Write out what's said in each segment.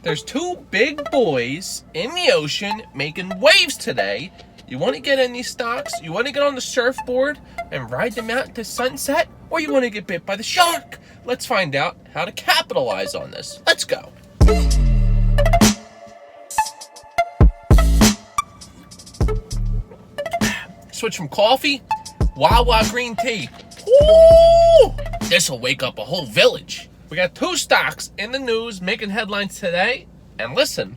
There's two big boys in the ocean making waves today. You want to get in these stocks? You want to get on the surfboard and ride them out into sunset? Or you want to get bit by the shark? Let's find out how to capitalize on this. Let's go. Switch from coffee, Wawa green tea. Woo! This'll wake up a whole village. We got two stocks in the news making headlines today. And listen,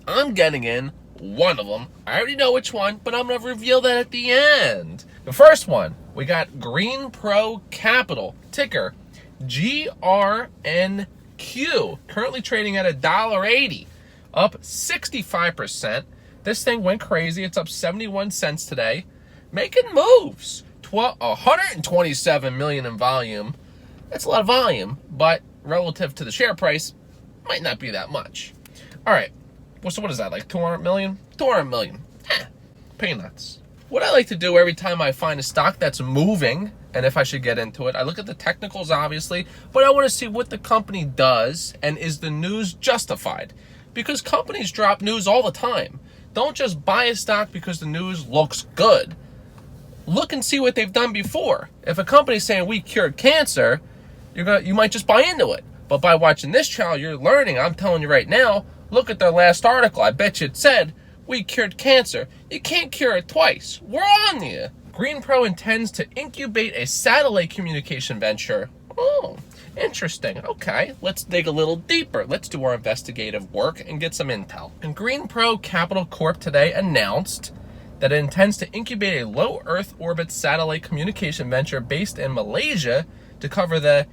I'm getting in one of them. I already know which one, but I'm going to reveal that at the end. The first one, we got GreenPro Capital, ticker GRNQ, currently trading at $1.80, up 65%. This thing went crazy. It's up 71 cents today, making moves. 127 million in volume. That's a lot of volume, but relative to the share price, might not be that much. All right, well, so what is that, like 200 million? 200 million, peanuts. What I like to do every time I find a stock that's moving, and if I should get into it, I look at the technicals, obviously, but I want to see what the company does, and is the news justified? Because companies drop news all the time. Don't just buy a stock because the news looks good. Look and see what they've done before. If a company's saying we cured cancer, you might just buy into it. But by watching this channel, you're learning. I'm telling you right now, look at their last article. I bet you it said, we cured cancer. You can't cure it twice. We're on you. GreenPro intends to incubate a satellite communication venture. Oh, interesting. Okay, let's dig a little deeper. Let's do our investigative work and get some intel. And GreenPro Capital Corp today announced that it intends to incubate a low Earth orbit satellite communication venture based in Malaysia to cover the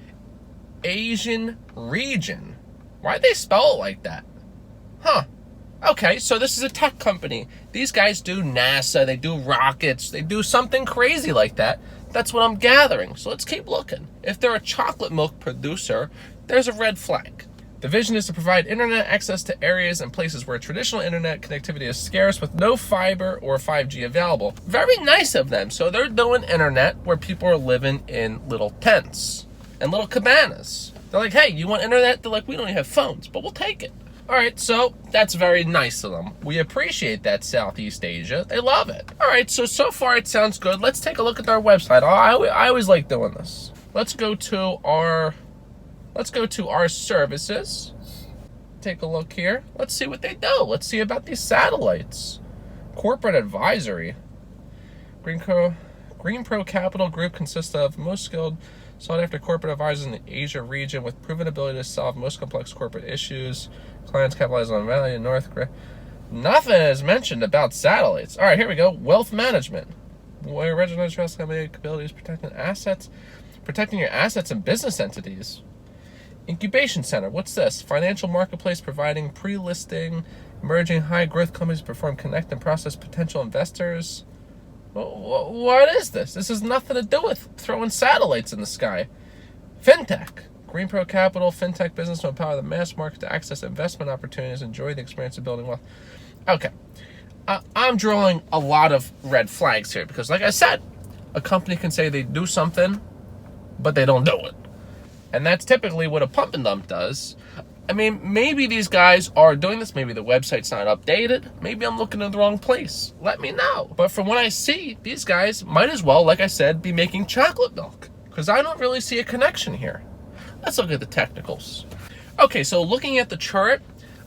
Asian region. Why'd they spell it like that? Huh. Okay, so this is a tech company. These guys do NASA, they do rockets, they do something crazy like that. That's what I'm gathering. So let's keep looking. If they're a chocolate milk producer, there's a red flag. The vision is to provide internet access to areas and places where traditional internet connectivity is scarce with no fiber or 5G available. Very nice of them. So they're doing internet where people are living in little tents and little cabanas. They're like, hey, you want internet? They're like, we don't even have phones, but we'll take it. All right, so that's very nice of them. We appreciate that, Southeast Asia. They love it. All right, so far it sounds good. Let's take a look at their website. I always like doing this. Let's go to our services. Take a look here. Let's see what they do. Let's see about these satellites. Corporate advisory. GreenPro Capital Group consists of most skilled, sought-after corporate advisors in the Asia region with proven ability to solve most complex corporate issues. Clients capitalize on value in North Korea. Nothing is mentioned about satellites. All right, here we go. Wealth management. Where original trust company abilities protecting your assets and business entities. Incubation center. What's this? Financial marketplace providing pre-listing, emerging high-growth companies perform connect and process potential investors. What is this? This has nothing to do with throwing satellites in the sky. Fintech. GreenPro Capital, fintech business to empower the mass market to access investment opportunities, enjoy the experience of building wealth. Okay. I'm drawing a lot of red flags here because, like I said, a company can say they do something, but they don't do it. And that's typically what a pump and dump does. I mean, maybe these guys are doing this. Maybe the website's not updated. Maybe I'm looking in the wrong place. Let me know. But from what I see, these guys might as well, like I said, be making chocolate milk because I don't really see a connection here. Let's look at the technicals. Okay, so looking at the chart,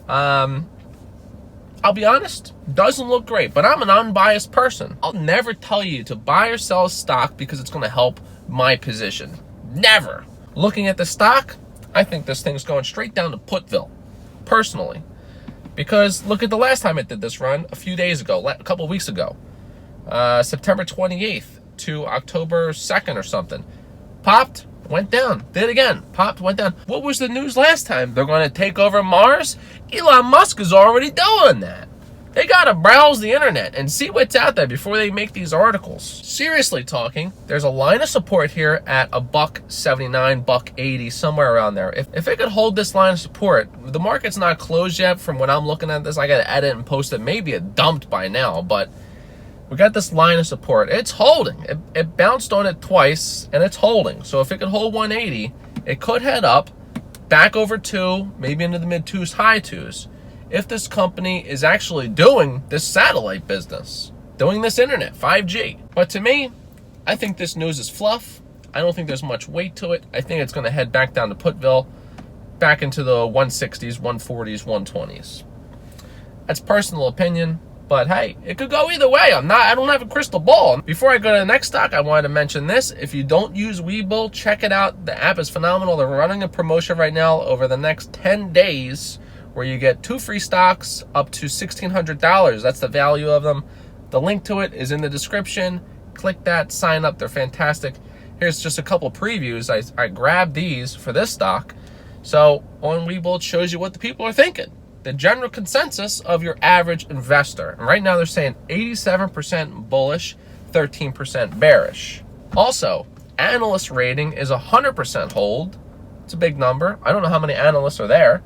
I'll be honest, doesn't look great, but I'm an unbiased person. I'll never tell you to buy or sell a stock because it's going to help my position. Never. Looking at the stock, I think this thing's going straight down to Putville, personally. Because look at the last time it did this run, a few days ago, a couple of weeks ago. September 28th to October 2nd or something. Popped, went down, did it again, popped, went down. What was the news last time? They're going to take over Mars? Elon Musk is already doing that. They got to browse the internet and see what's out there before they make these articles. Seriously talking, there's a line of support here at $1.79, $1.80, somewhere around there. If it could hold this line of support, the market's not closed yet from when I'm looking at this. I got to edit and post it. Maybe it dumped by now, but we got this line of support. It's holding. It bounced on it twice, and it's holding. So if it could hold 180, it could head up back over 2, maybe into the mid 2s, high 2s, if this company is actually doing this satellite business, doing this internet, 5G. But to me, I think this news is fluff. I don't think there's much weight to it. I think it's going to head back down to Putville, back into the 160s, 140s, 120s. That's personal opinion, but hey, it could go either way. I don't have a crystal ball. Before I go to the next stock, I wanted to mention this. If you don't use Webull, check it out. The app is phenomenal. They're running a promotion right now over the next 10 days where you get 2 free stocks up to $1,600. That's the value of them. The link to it is in the description. Click that, sign up. They're fantastic. Here's just a couple previews. I grabbed these for this stock. So on Webull, it shows you what the people are thinking. The general consensus of your average investor. And right now they're saying 87% bullish, 13% bearish. Also, analyst rating is 100% hold. It's a big number. I don't know how many analysts are there.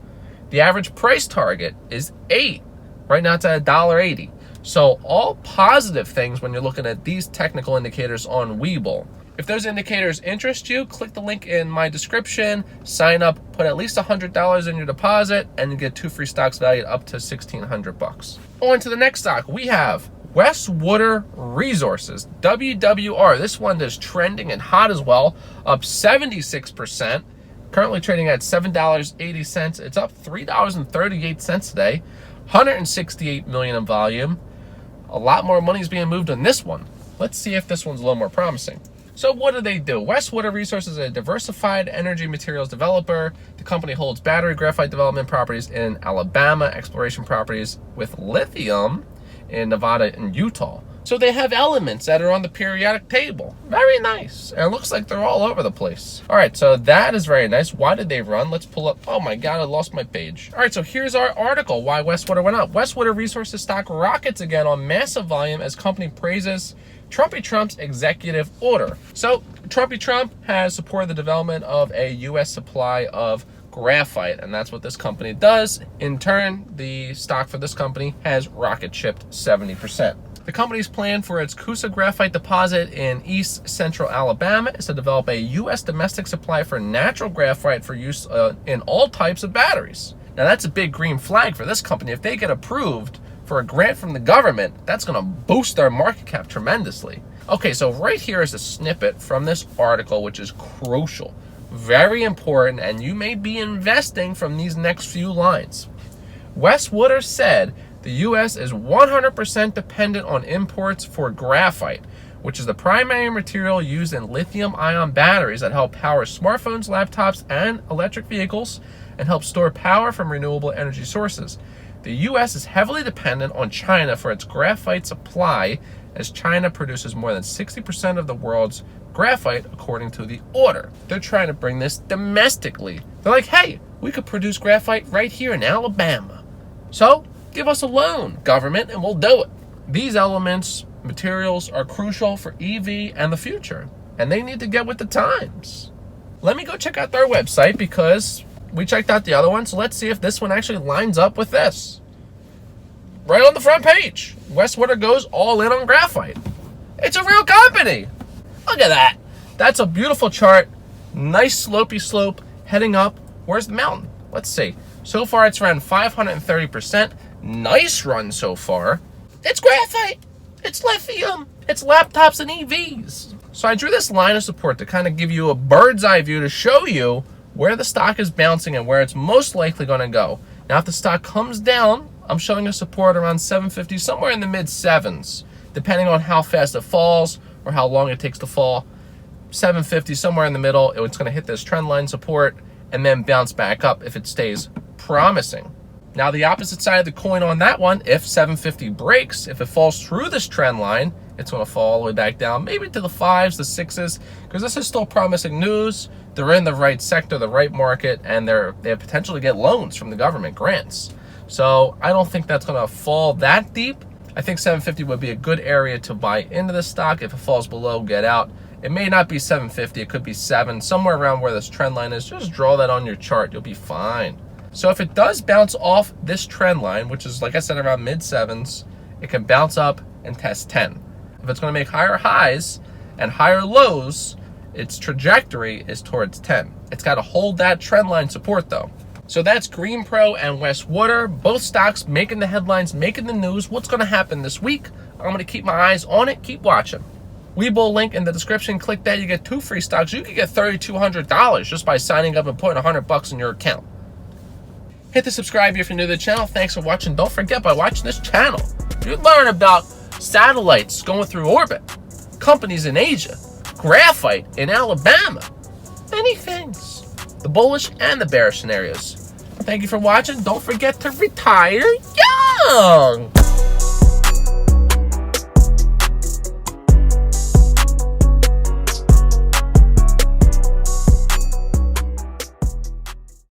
The average price target is 8. Right now it's at $1.80. So all positive things when you're looking at these technical indicators on Webull. If those indicators interest you, click the link in my description, sign up, put at least $100 in your deposit, and you get 2 free stocks valued up to $1,600. On to the next stock. We have WestWater Resources, WWR. This one is trending and hot as well, up 76%. Currently trading at $7.80. It's up $3.38 today. 168 million in volume. A lot more money is being moved on this one. Let's see if this one's a little more promising. So what do? WestWater Resources is a diversified energy materials developer. The company holds battery graphite development properties in Alabama, exploration properties with lithium in Nevada and Utah. So they have elements that are on the periodic table. Very nice. And it looks like they're all over the place. All right, so that is very nice. Why did they run? Let's pull up. Oh my God, I lost my page. All right, so here's our article, why WestWater went up. WestWater Resources stock rockets again on massive volume as company praises Trump's executive order. So Trump has supported the development of a U.S. supply of graphite, and that's what this company does. In turn, the stock for this company has rocket shipped 70%. The company's plan for its Coosa graphite deposit in East Central Alabama is to develop a U.S. domestic supply for natural graphite for use in all types of batteries. Now that's a big green flag for this company. If they get approved for a grant from the government, that's going to boost their market cap tremendously. Okay, so right here is a snippet from this article, which is crucial, very important, and you may be investing from these next few lines. WestWater said the U.S. is 100% dependent on imports for graphite, which is the primary material used in lithium-ion batteries that help power smartphones, laptops, and electric vehicles, and help store power from renewable energy sources. The U.S. is heavily dependent on China for its graphite supply, as China produces more than 60% of the world's graphite, according to the order. They're trying to bring this domestically. They're like, hey, we could produce graphite right here in Alabama. So give us a loan, government, and we'll do it. These elements, materials, are crucial for EV and the future, and they need to get with the times. Let me go check out their website because we checked out the other one, so let's see if this one actually lines up with this. Right on the front page, WestWater goes all in on graphite. It's a real company. Look at that. That's a beautiful chart. Nice slopey slope heading up. Where's the mountain? Let's see. So far, it's around 530%. Nice run so far. It's graphite. It's lithium. It's laptops and EVs. So I drew this line of support to kind of give you a bird's eye view to show you where the stock is bouncing and where it's most likely going to go. Now, if the stock comes down, I'm showing a support around 750, somewhere in the mid 7s, depending on how fast it falls or how long it takes to fall. 750, somewhere in the middle, it's going to hit this trend line support and then bounce back up if it stays promising. Now, the opposite side of the coin on that one, if 750 breaks, if it falls through this trend line, it's going to fall all the way back down, maybe to the 5s, the 6s, because this is still promising news. They're in the right sector, the right market, and they have potential to get loans from the government, grants. So I don't think that's going to fall that deep. I think 750 would be a good area to buy into this stock. If it falls below, get out. It may not be 750, it could be 7, somewhere around where this trend line is. Just draw that on your chart, you'll be fine. So if it does bounce off this trend line, which is, like I said, around mid 7s, it can bounce up and test 10. If it's going to make higher highs and higher lows, its trajectory is towards 10. It's got to hold that trend line support though. So that's GreenPro and WestWater, both stocks making the headlines, making the news. What's going to happen this week? I'm going to keep my eyes on it. Keep watching. Webull link in the description. Click that. You get 2 free stocks. You could get $3,200 just by signing up and putting $100 in your account. Hit the subscribe if you're new to the channel. Thanks for watching. Don't forget, by watching this channel, you learn about satellites going through orbit, companies in Asia, graphite in Alabama, many things. The bullish and the bearish scenarios. Thank you for watching. Don't forget to retire young.